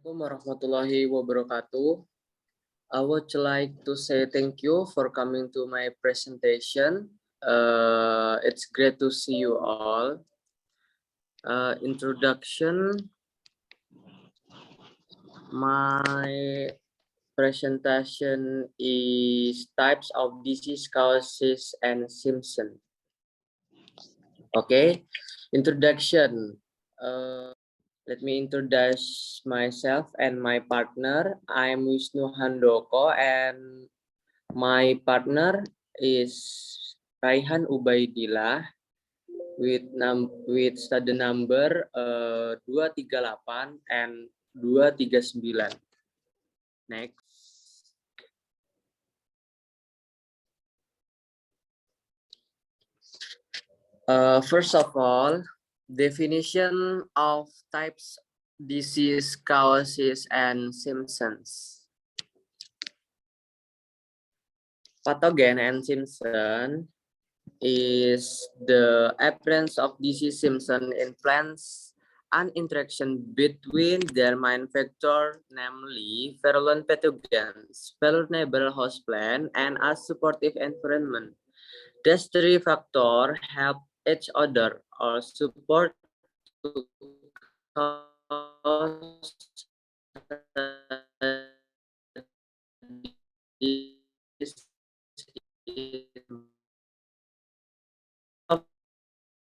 Assalamualaikum warahmatullahi wabarakatuh. I would like to say thank you for coming to my presentation. It's great to see you all. Introduction. My presentation is types of disease causes and symptoms. Okay. Introduction. Let me introduce myself and my partner. I'm Wisnu Handoko and my partner is Raihan Ubaidillah with study number 238 and 239. Next. First of all, definition of types, disease, causes, and symptoms. Pathogen and symptom is the appearance of disease symptom in plants and interaction between their manufacturer, namely virulent pathogens, vulnerable host plant, and a supportive environment. These three factors help each other or support to cause disease.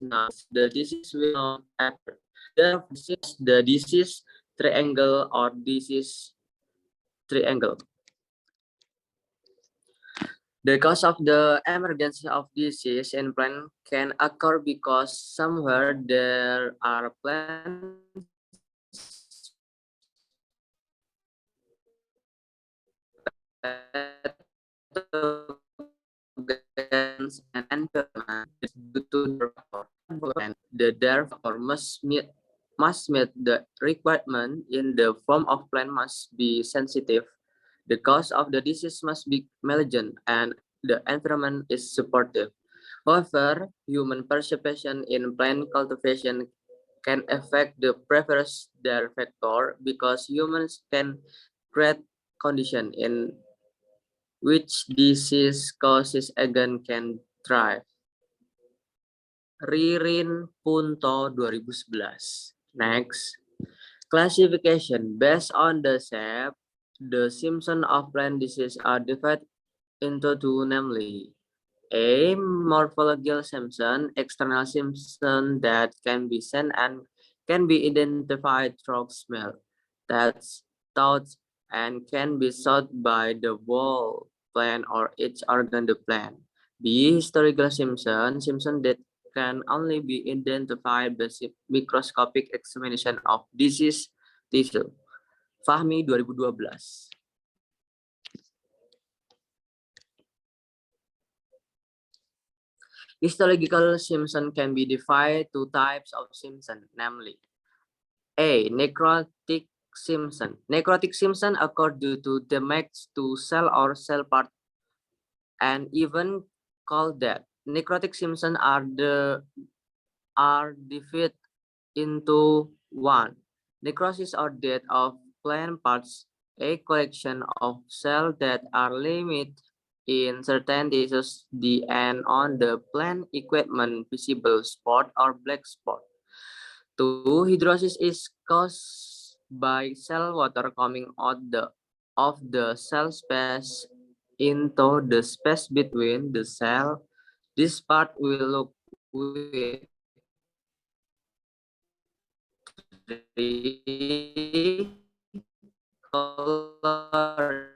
Now, the disease will not appear. The disease triangle or disease triangle. The cause of the emergence of disease in plant can occur because somewhere there are plants and environment due to the therefore must meet the requirement in the form of plant must be sensitive. The cause of the disease must be malignant and the environment is supportive. However, human participation in plant cultivation can affect the preference their factor because humans can create condition in which disease causes agent can thrive. Ririn Punto 2011. Next. Classification. Based on the shape, the symptoms of plant disease are divided into two, namely A. Morphological symptom, external symptom that can be seen and can be identified through smell, touch, and can be sought by the whole plant or each organ of the plant. B. Historical symptom, that can only be identified by microscopic examination of disease tissue. Fahmi 2012. Histological symptom can be divided to types of symptom, namely A. Necrotic symptom. Necrotic symptom occur due to damage to cell or cell part and even called death. Necrotic symptoms are divided into one. Necrosis or death of plant parts, a collection of cells that are limited in certain tissues, the and on the plant equipment visible spot or black spot. 2. Hydrosis is caused by cell water coming out of the cell space into the space between the cell. This part will look with color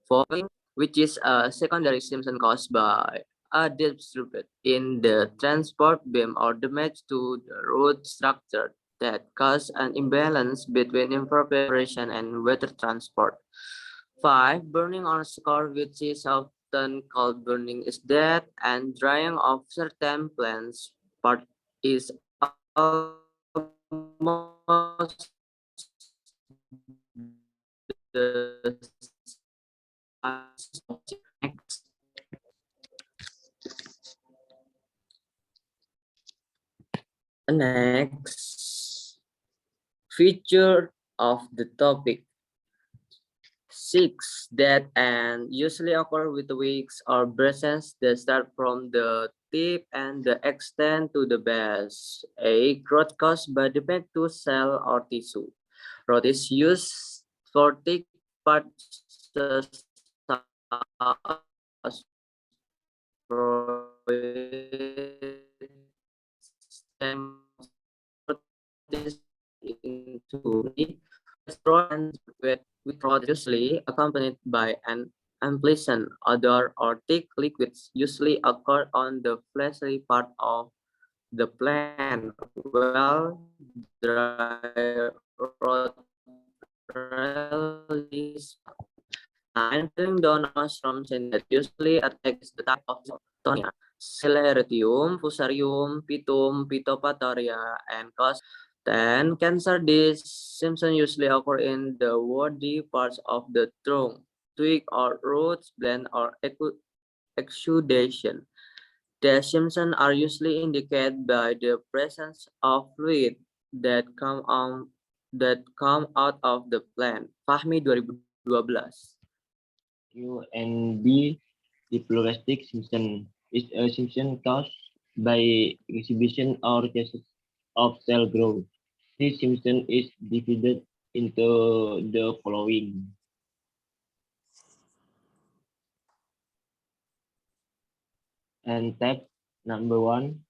following, which is a secondary symptom caused by a disruption in the transport beam or damage to the root structure that cause an imbalance between evaporation and water transport. 5. Burning on score, which is often called burning is death, and drying of certain plants part is almost the next. Next, feature of the topic. 6 that and usually occur with wings or bracers that start from the tip and the extend to the base. A growth caused by defect to cell or tissue. Rod is used for thick parts into and with rod usually accompanied by an unpleasant odor or thick liquids usually occur on the fleshy part of the plant, while dry rod release entering the nostrums and that usually attacks the type of Tonia, Celerium, Fusarium, Pitum, Phytophthora, and cause. Then cancer these symptoms usually occur in the woody parts of the trunk, twig or roots, blend or exudation. The symptoms are usually indicated by the presence of fluid that come out of the plant. Fahmi 2012. Q and B, the pluralistic symptom is a symptom caused by exhibition or cases of cell growth. This symptom is divided into the following. And type number 1,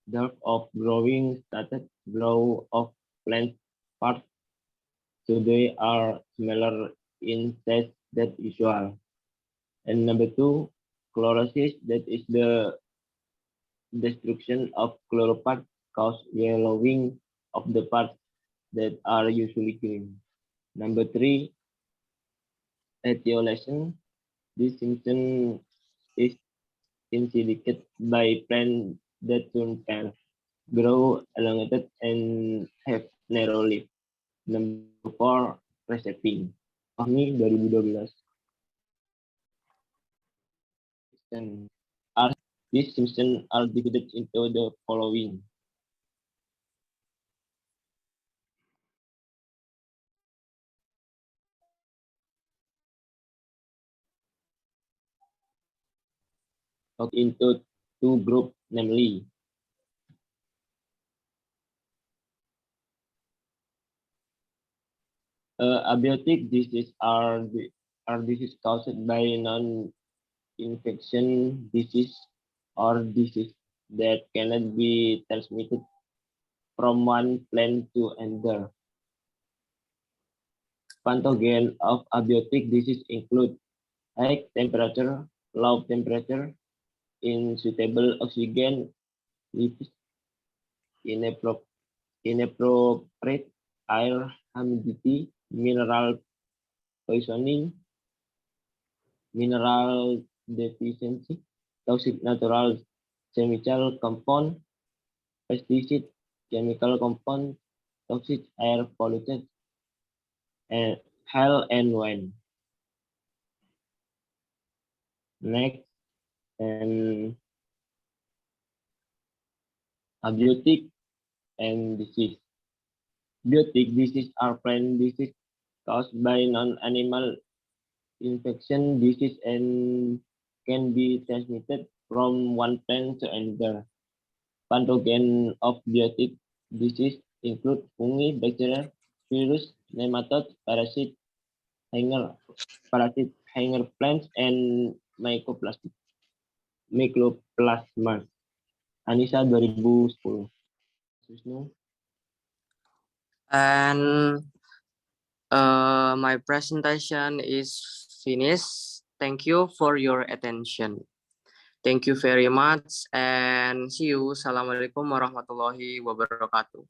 dearth of growing started grow of plant parts, so they are smaller in size than usual. And number 2, chlorosis, that is the destruction of chlorophyll cause yellowing of the parts that are usually green. Number 3, etiolation. This symptom is indicated by plants that turn pale, grow elongated, and have narrow leaf. Number 4, resetting. Fahmi 2012. And are these symptoms are divided into the following. Into two groups, namely abiotic diseases are diseases caused by non-infection disease or disease that cannot be transmitted from one plant to another. Pathogen of abiotic disease include high temperature, low temperature, unsuitable oxygen, inappropriate air humidity, mineral poisoning, mineral deficiency, toxic natural chemical compound, pesticide, chemical compound, toxic air polluted, and hail and wind. Next, and abiotic and disease. Biotic disease are plant disease caused by non-animal infection disease and can be transmitted from one plant to another. Pathogen of biotic disease include fungi, bacteria, virus, nematodes, parasite hanger plants, and mycoplasma. Anissa 2010. Wisnu. And my presentation is finished. Thank you for your attention. Thank you very much and see you. Assalamualaikum warahmatullahi wabarakatuh.